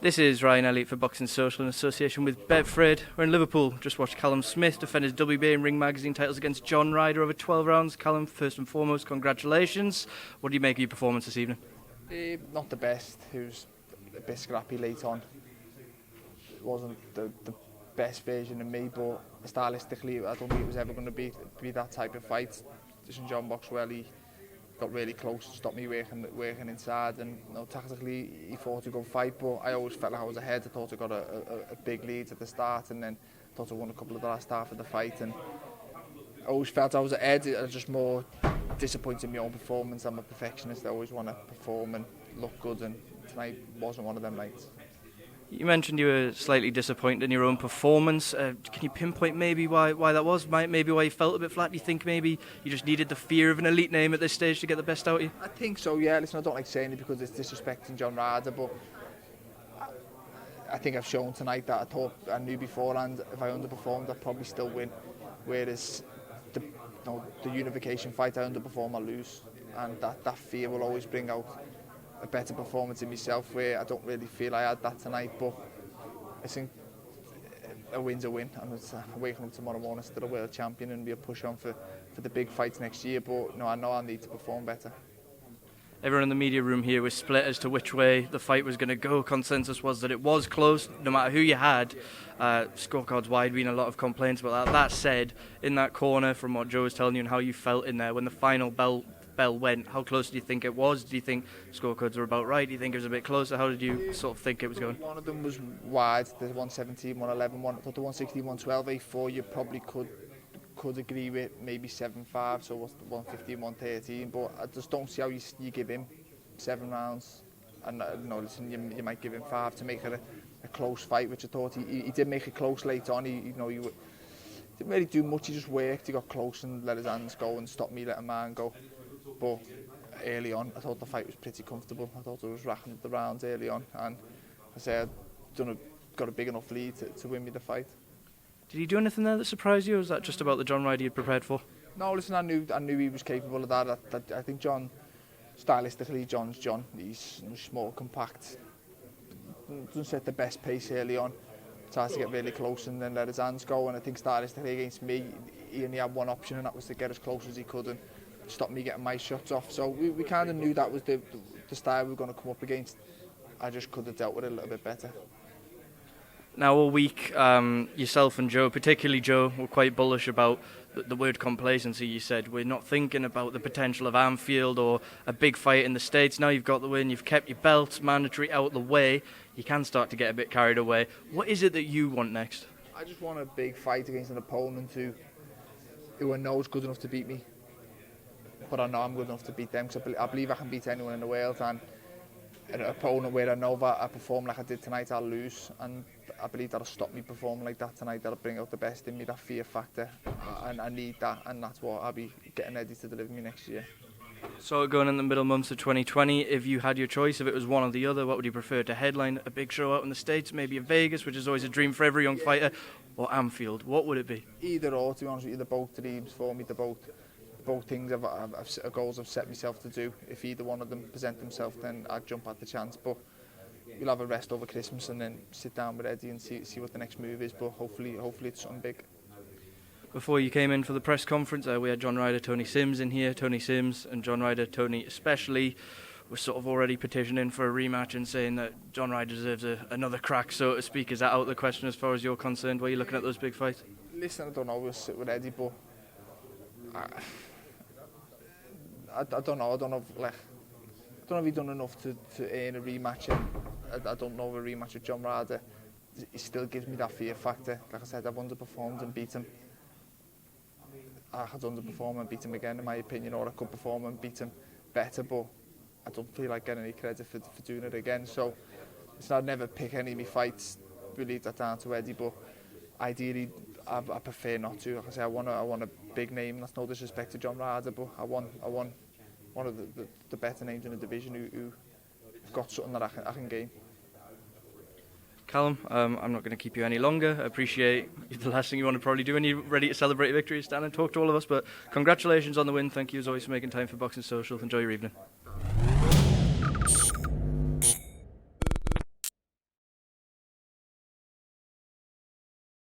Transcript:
This is Ryan Elliott for Boxing Social in association with Betfred. We're in Liverpool. Just watched Callum Smith defend his WBA and Ring Magazine titles against John Ryder over 12 rounds. Callum, first and foremost, congratulations. What do you make of your performance this evening? Not the best. He was a bit scrappy late on. It wasn't the best version of me, but stylistically, I don't think it was ever going to be that type of fight. Just John boxed well. He got really close, stopped me working inside, and tactically he fought a good fight, but I always felt like I was ahead. I thought I got a big lead at the start, and then thought I won a couple of the last half of the fight, and I always felt I was ahead. I was just more disappointed in my own performance. I'm a perfectionist. I always want to perform and look good, and tonight wasn't one of them nights. You mentioned you were slightly disappointed in your own performance. Can you pinpoint maybe why that was? Maybe why you felt a bit flat? Do you think maybe you just needed the fear of an elite name at this stage to get the best out of you? I think so, yeah. Listen, I don't like saying it because it's disrespecting John Ryder, but I think I've shown tonight that I thought I knew beforehand if I underperformed, I'd probably still win. Whereas the unification fight, I underperform, I lose. And that fear will always bring out a better performance in myself, where I don't really feel I had that tonight, but I think a win's a win. I'm waking up tomorrow morning still a world champion and be a push on for the big fights next year, but I know I need to perform better. Everyone in the media room here was split as to which way the fight was going to go. Consensus was that it was close, no matter who you had. Scorecards wide, been a lot of complaints about that. That said, in that corner, from what Joe was telling you and how you felt in there, when the final bell went, how close do you think it was? Do you think scorecards were about right? Do you think it was a bit closer? How did you sort of think it was going? One of them was wide, the 117, 111 one. I thought the 116, 112, A4 you probably could agree with, maybe 7-5, so what's the 115, 113, but I just don't see how you give him 7 rounds. And listen, you might give him 5 to make it a close fight, which I thought he did make it close late on. He didn't really do much, he just worked, he got close and let his hands go and stopped me letting mine go. But early on, I thought the fight was pretty comfortable. I thought I was racking up the rounds early on, and I said I'd got a big enough lead to win me the fight. Did he do anything there that surprised you, or was that just about the John Ryder you'd prepared for? No, listen, I knew he was capable of that. I think John, stylistically, John's John. He's small, compact, doesn't set the best pace early on. Tries to get really close and then let his hands go. And I think stylistically against me, he only had one option, and that was to get as close as he could and stop me getting my shots off. So we kind of knew that was the style we were going to come up against. I just could have dealt with it a little bit better. Now all week, yourself and Joe, particularly Joe, were quite bullish about the word complacency. You said, we're not thinking about the potential of Anfield or a big fight in the States. Now you've got the win, you've kept your belt mandatory out the way. You can start to get a bit carried away. What is it that you want next? I just want a big fight against an opponent who I know is good enough to beat me. But I know I'm good enough to beat them, because I believe I can beat anyone in the world, and an opponent where I know that I perform like I did tonight, I'll lose, and I believe that'll stop me performing like that tonight. That'll bring out the best in me, that fear factor, and I need that, and that's what I'll be getting ready to deliver me next year. So going in the middle months of 2020, if you had your choice, if it was one or the other, what would you prefer, to headline a big show out in the States, maybe in Vegas, which is always a dream for every young fighter, or Anfield? What would it be? Either or, to be honest with you. They're both dreams for me. They're both things goals I've set myself to do. If either one of them present themselves, then I'd jump at the chance. But we'll have a rest over Christmas and then sit down with Eddie and see what the next move is. But hopefully it's something big. Before you came in for the press conference, we had John Ryder, Tony Sims in here. Tony Sims and John Ryder, Tony especially, were sort of already petitioning for a rematch and saying that John Ryder deserves another crack, so to speak. Is that out of the question as far as you're concerned? Were you looking at those big fights? Listen, I don't know. We'll sit with Eddie, but I don't know. I don't know if he's done enough to earn a rematch. And I don't know if a rematch with John Ryder, he still gives me that fear factor. Like I said, I've underperformed and beat him. I could underperform and beat him again, in my opinion, or I could perform and beat him better, but I don't feel like getting any credit for doing it again. So I'd never pick any of my fights. We leave that down to Eddie, but ideally I prefer not to. Like I say, I want a big name. That's no disrespect to John Ryder, but I want one of the better names in the division who've got something that I can gain. Callum, I'm not going to keep you any longer. I appreciate the last thing you want to probably do when you're ready to celebrate a victory is stand and talk to all of us, but congratulations on the win. Thank you as always for making time for Boxing Social. Enjoy your evening.